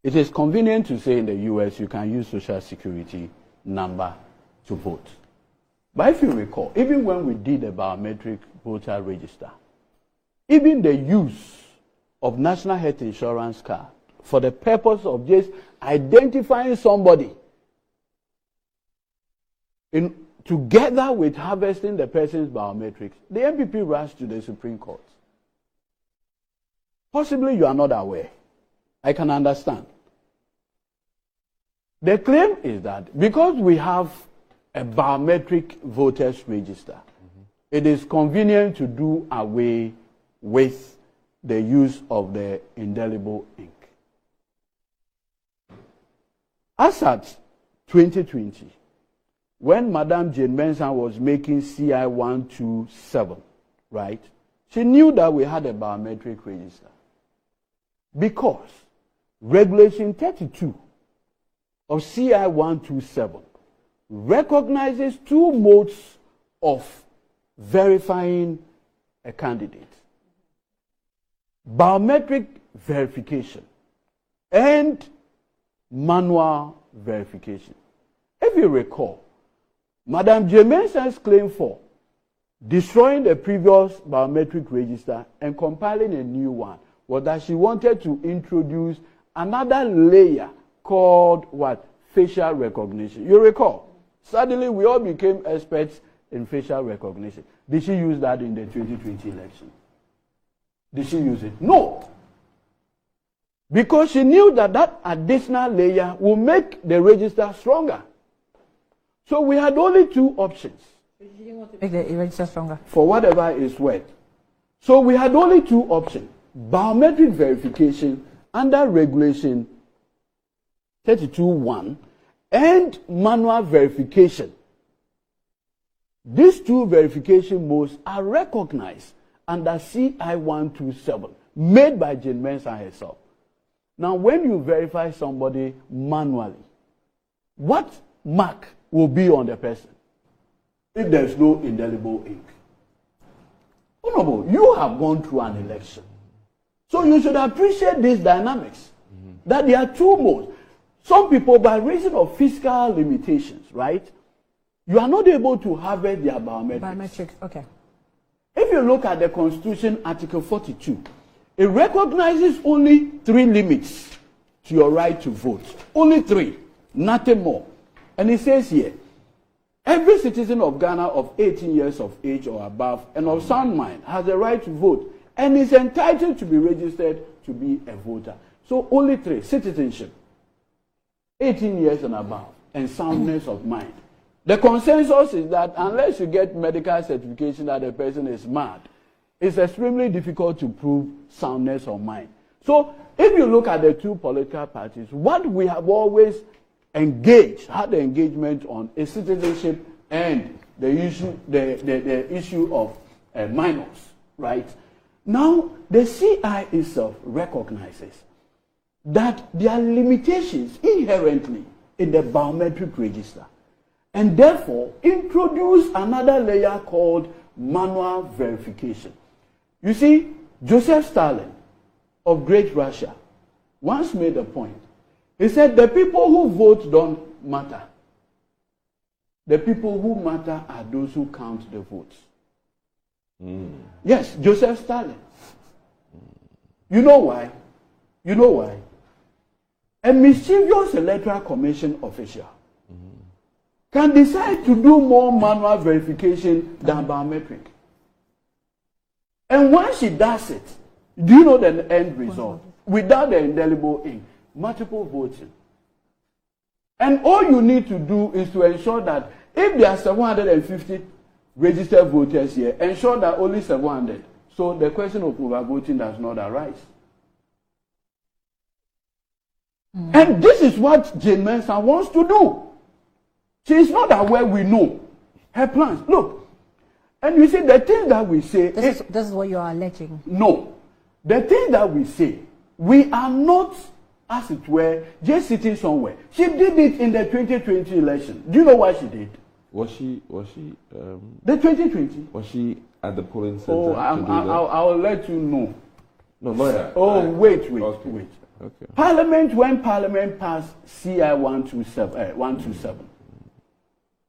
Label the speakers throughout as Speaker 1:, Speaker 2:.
Speaker 1: It is convenient to say in the US you can use social security number to vote. But if you recall, even when we did the biometric voter register, even the use of National Health Insurance card for the purpose of just identifying somebody together with harvesting the person's biometrics, the MPP rushed to the Supreme Court. Possibly you are not aware. I can understand. The claim is that because we have a biometric voters register, it is convenient to do away with the use of the indelible ink. As at 2020, when Madame Jane Mensah was making CI 127, right, she knew that we had a biometric register. Because Regulation 32 of CI 127 recognizes two modes of verifying a candidate: biometric verification and manual verification. If you recall, Madame Jane Mensah's claim for destroying the previous biometric register and compiling a new one was that she wanted to introduce another layer called what? Facial recognition. You recall? Suddenly we all became experts in facial recognition. Did she use that in the 2020 election? Did she use it? No. Because she knew that that additional layer will make the register stronger. So we had only two options.
Speaker 2: She didn't want to make the register stronger.
Speaker 1: For whatever is worth. So we had only two options: biometric verification under Regulation 32(1) and manual verification. These two verification modes are recognized under CI 127, made by Jane Mensah herself. Now, when you verify somebody manually, what mark will be on the person if there's no indelible ink? Honorable, you have gone through an election. So you should appreciate these dynamics, that there are two modes. Some people, by reason of fiscal limitations, right, you are not able to harvest their biometrics.
Speaker 2: Biometrics, okay.
Speaker 1: If you look at the Constitution, Article 42, it recognizes only 3 limits to your right to vote. Only 3, nothing more. And it says here, every citizen of Ghana of 18 years of age or above and of sound mind has the right to vote and is entitled to be registered to be a voter. So only 3: citizenship, 18 years and above, and soundness of mind. The consensus is that unless you get medical certification that the person is mad, it's extremely difficult to prove soundness of mind. So if you look at the two political parties, what we have always had the engagement on is citizenship and the issue of minors, right? Now, the CI itself recognizes that there are limitations inherently in the biometric register, and therefore introduce another layer called manual verification. You see, Joseph Stalin of Great Russia once made a point. He said, the people who vote don't matter. The people who matter are those who count the votes. Yes, Joseph Stalin. You know why? You know why? A mischievous electoral commission official can decide to do more manual verification than biometric. And once she does it, do you know the end result? Without the indelible ink, multiple voting. And all you need to do is to ensure that if there are 750 registered voters here, ensure that only 700. So the question of overvoting does not arise. And this is what Jane Mensah wants to do. She is not aware, we know her plans. Look, and you see the thing that we say.
Speaker 2: This is what you are alleging.
Speaker 1: No. The thing that we say, we are not, as it were, just sitting somewhere. She did it in the 2020 election. Do you know what she did?
Speaker 3: Was she
Speaker 1: the 2020?
Speaker 3: Was she at the polling center?
Speaker 1: Oh, I'll let you know.
Speaker 3: No, lawyer.
Speaker 1: Oh, wait.
Speaker 3: Okay.
Speaker 1: When Parliament passed CI 127.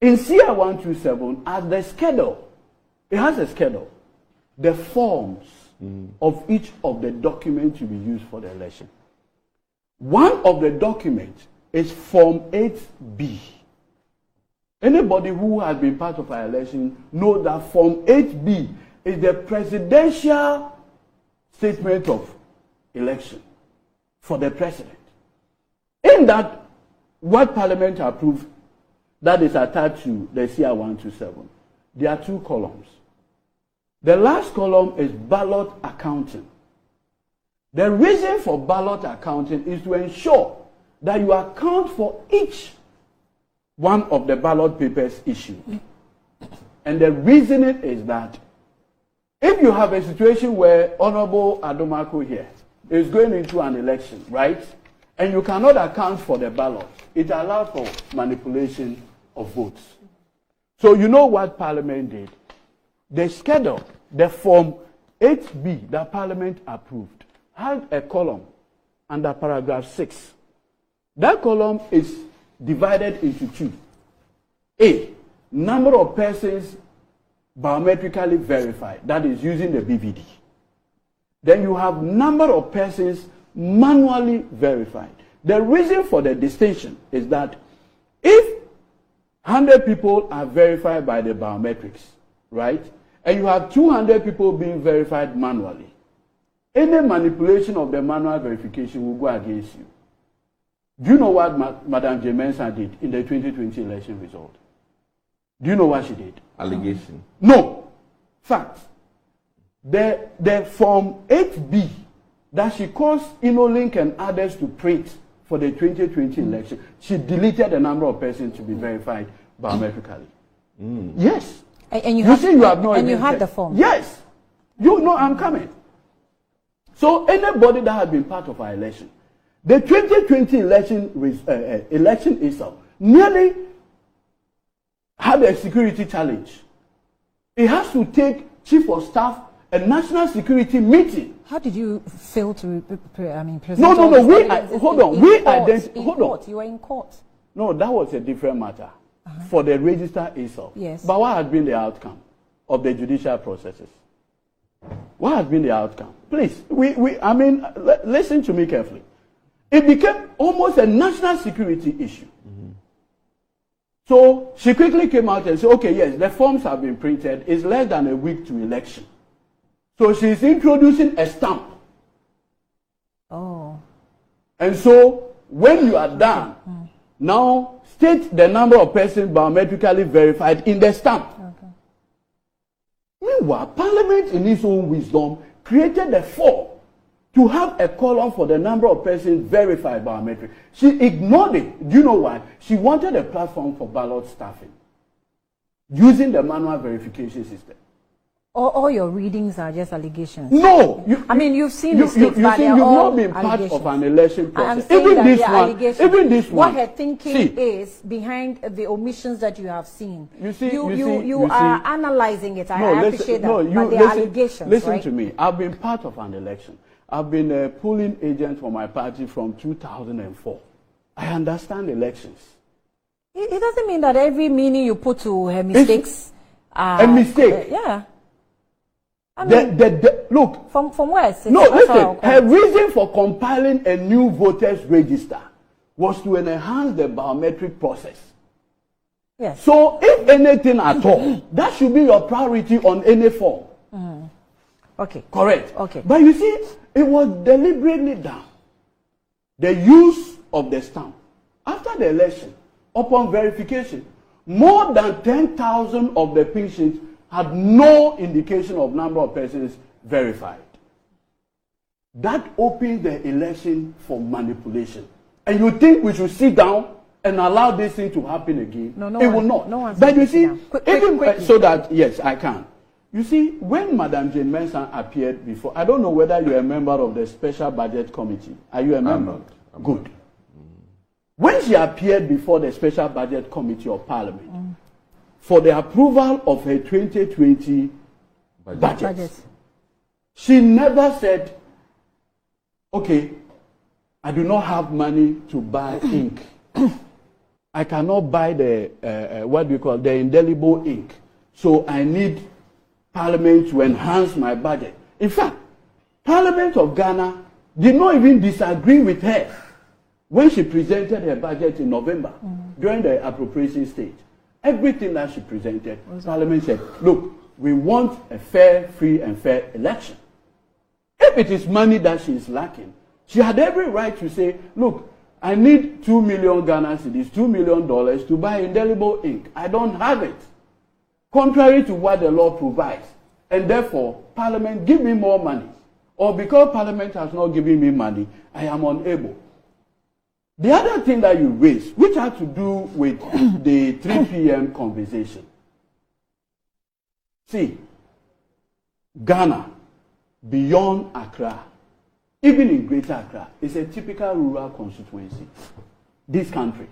Speaker 1: In CI 127, as the schedule, it has a schedule, the forms of each of the documents to be used for the election. One of the documents is Form 8B. Anybody who has been part of our election knows that Form 8B is the presidential statement of election for the president. In that, what Parliament approved, that is attached to the CI 127, there are 2 columns. The last column is ballot accounting. The reason for ballot accounting is to ensure that you account for each one of the ballot papers issued. And the reasoning is that if you have a situation where Honorable Adomako here is going into an election, right, and you cannot account for the ballot, it allows for manipulation of votes. So you know what Parliament did? The schedule, the Form 8B that Parliament approved, had a column under paragraph 6. That column is divided into 2. A, number of persons biometrically verified, that is using the BVD. Then you have number of persons manually verified. The reason for the distinction is that if 100 people are verified by the biometrics, right, and you have 200 people being verified manually, any manipulation of the manual verification will go against you. Do you know what Madam Mensah did in the 2020 election result? Do you know what she did?
Speaker 3: Allegation.
Speaker 1: No. Fact. The Form 8B that she caused InnoLink and others to print for the 2020 election, she deleted the number of persons to be verified biometrically. Yes.
Speaker 2: And you have the form.
Speaker 1: Yes. You know I'm coming. So anybody that has been part of our election, the 2020 election itself nearly had a security challenge. It has to take Chief of Staff a national security meeting.
Speaker 2: How did you fail to present?
Speaker 1: No. Hold on.
Speaker 2: You were in court.
Speaker 1: No, that was a different matter for the register itself.
Speaker 2: Yes.
Speaker 1: But what has been the outcome of the judicial processes? What has been the outcome? Please, listen to me carefully. It became almost a national security issue. So she quickly came out and said, okay, yes, the forms have been printed. It's less than a week to election. So she's introducing a stamp.
Speaker 2: Oh.
Speaker 1: And so when you are done, now state the number of persons biometrically verified in the stamp.
Speaker 2: Okay.
Speaker 1: Meanwhile, Parliament in its own wisdom created a form to have a column for the number of persons verified biometric. She ignored it. Do you know why? She wanted a platform for ballot staffing using the manual verification system.
Speaker 2: All your readings are just allegations.
Speaker 1: No.
Speaker 2: You've seen mistakes, but they're
Speaker 1: you've
Speaker 2: all
Speaker 1: not been part
Speaker 2: allegations.
Speaker 1: of an election process.
Speaker 2: I'm saying
Speaker 1: Even
Speaker 2: that
Speaker 1: this
Speaker 2: they're
Speaker 1: one.
Speaker 2: allegations.
Speaker 1: Even this one.
Speaker 2: What her thinking is behind the omissions that you have seen. You are analyzing it. I appreciate that. But they are allegations.
Speaker 1: Listen
Speaker 2: right?
Speaker 1: to me. I've been part of an election. I've been a polling agent for my party from 2004. I understand elections.
Speaker 2: It doesn't mean that every meaning you put to her mistakes are
Speaker 1: a mistake.
Speaker 2: Yeah.
Speaker 1: Look.
Speaker 2: From where?
Speaker 1: No, listen. Her reason for compiling a new voters register was to enhance the biometric process.
Speaker 2: Yes.
Speaker 1: So, if anything at all, that should be your priority on any form.
Speaker 2: Okay.
Speaker 1: Correct.
Speaker 2: Okay.
Speaker 1: But you see, it was deliberately done. The use of the stamp after the election, upon verification, more than 10,000 of the patients had no indication of number of persons verified. That opened the election for manipulation. And you think we should sit down and allow this thing to happen again? No, it will not.
Speaker 2: No one's
Speaker 1: but you see,
Speaker 2: quickly.
Speaker 1: So that, yes, I can. You see, when Madam Jane Mensah appeared before, I don't know whether you're a member of the Special Budget Committee. Are you a member?
Speaker 3: I'm
Speaker 1: Good.
Speaker 3: not.
Speaker 1: When she appeared before the Special Budget Committee of Parliament for the approval of her 2020 budget, she never said, okay, I do not have money to buy ink. I cannot buy the, the indelible ink. So I need Parliament to enhance my budget. In fact, Parliament of Ghana did not even disagree with her when she presented her budget in November during the appropriation stage. Everything that she presented, Parliament said, look, we want a fair, free and fair election. If it is money that she is lacking, she had every right to say, look, I need 2 million Ghana cedis, $2 million to buy indelible ink. I don't have it. Contrary to what the law provides. And therefore, Parliament, give me more money. Or because Parliament has not given me money, I am unable. The other thing that you raised, which had to do with the 3 p.m. conversation. See, Ghana, beyond Accra, even in Greater Accra, is a typical rural constituency. This country.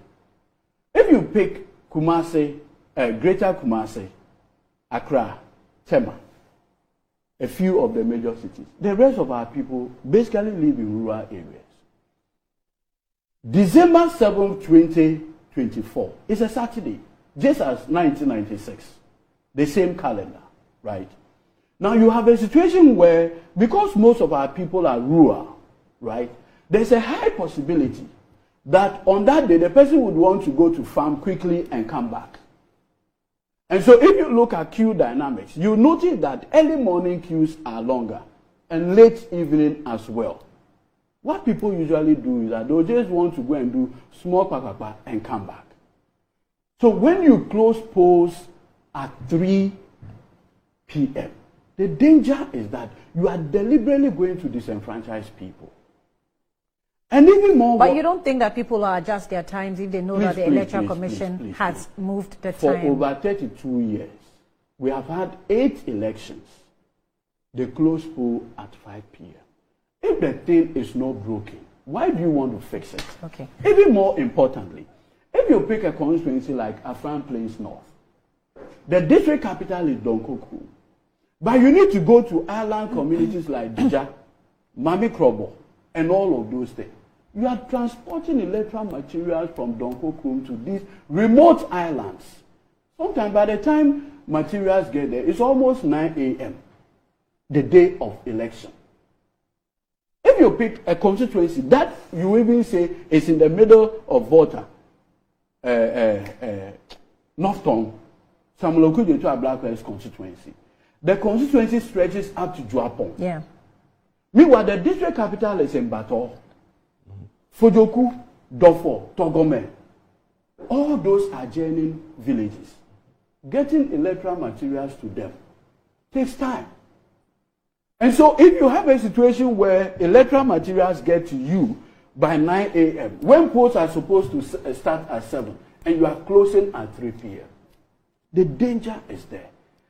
Speaker 1: If you pick Kumasi, Greater Kumasi, Accra, Tema, a few of the major cities, the rest of our people basically live in rural areas. December 7, 2024 is a Saturday, just as 1996, the same calendar, right? Now you have a situation where, because most of our people are rural, right, there's a high possibility that on that day the person would want to go to farm quickly and come back. And so if you look at queue dynamics, you notice that early morning queues are longer and late evening as well. What people usually do is that they'll just want to go and do small papapa and come back. So when you close polls at 3 p.m., the danger is that you are deliberately going to disenfranchise people. And even more...
Speaker 2: But you don't think that people will adjust their times if they know that the Electoral Commission has moved the time?
Speaker 1: For over 32 years, we have had 8 elections. They close poll at 5 p.m. If the thing is not broken, why do you want to fix it?
Speaker 2: Okay.
Speaker 1: Even more importantly, if you pick a constituency like Afran Plains North, the district capital is Donkoku. But you need to go to island communities like Dija, Mami Krobo, and all of those things. You are transporting electoral materials from Donkoku to these remote islands. Sometimes by the time materials get there, it's almost 9 a.m., the day of election. If you pick a constituency that you even say is in the middle of Volta, Northton, Samuloku to a Black West constituency, the constituency stretches up to Juapong.
Speaker 2: Yeah.
Speaker 1: Meanwhile, the district capital is in Bato, Fojoku, Dofo, Togome. All those are adjoining villages. Getting electoral materials to them takes time. And so if you have a situation where electoral materials get to you by 9 a.m., when polls are supposed to start at 7, and you are closing at 3 p.m., the danger is there.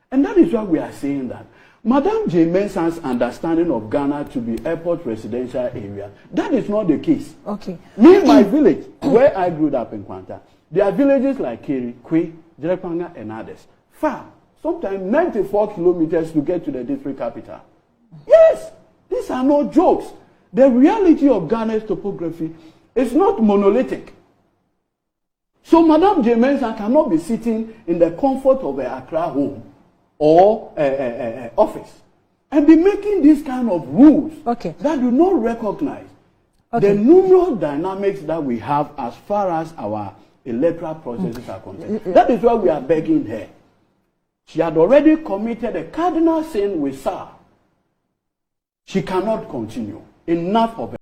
Speaker 1: And that is why we are saying that Madam J. Mensah's understanding of Ghana to be airport residential area, that is not the case.
Speaker 2: Okay.
Speaker 1: Me, my village, where I grew up in Kwanta, there are villages like Kiri, Kwe, Jerepanga, and others. Far, sometimes 94 kilometers to get to the district capital. Yes, these are not jokes. The reality of Ghana's topography is not monolithic. So Madam J. Mensah cannot be sitting in the comfort of her Accra home or office and be making these kind of rules that do not recognize the numerous dynamics that we have as far as our electoral processes are concerned. That is why we are begging her. She had already committed a cardinal sin with SAR. She cannot continue. Enough of